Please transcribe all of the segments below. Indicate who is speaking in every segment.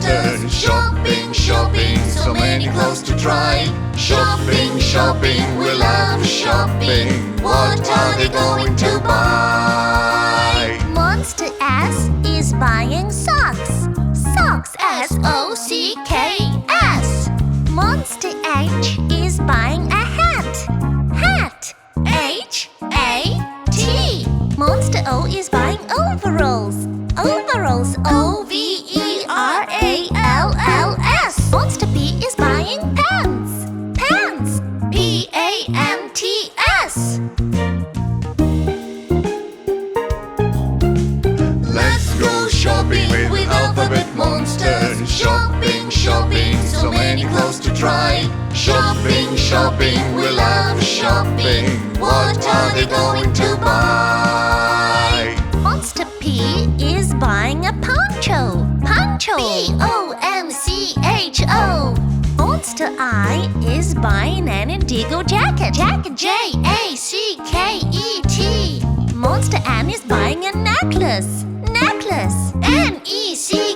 Speaker 1: monsters. Shopping, shopping, so many clothes to try. Shopping, shopping, we love shopping. What are they going to buy?
Speaker 2: Monster S is buying socks. Socks, S-O-C-K-S. Monster H is buying a hat. Hat, H-A-T. Monster O is buying overalls. Overalls, O-V-E-R-A-L-L-S. Monster P is buying pants. Pants, P-A-N-T-S.
Speaker 1: Let's go shopping with alphabet monsters. Shopping, shopping, so many clothes to try. Shopping, shopping, we love shopping. What are they going to buy?
Speaker 2: Monster P is buying a poncho. Poncho, P-O-N-C-H-O. Monster I is buying an indigo jacket. Jacket, J-A-C-K-E-T. Monster N is buying a necklace. Necklace, N-E-C-K-L-A-C-E.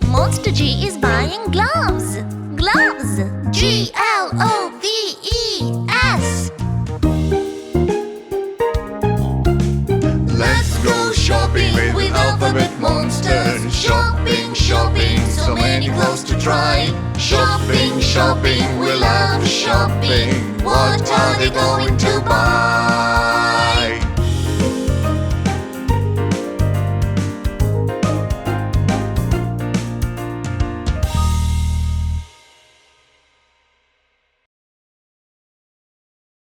Speaker 2: Monster G is buying gloves. Gloves, G-L-O-V-E-S.
Speaker 1: Let's go shopping with alphabet monsters. Shopping, shopping, so many clothes to try. Shopping, shopping, we love shopping. What are they going to buy?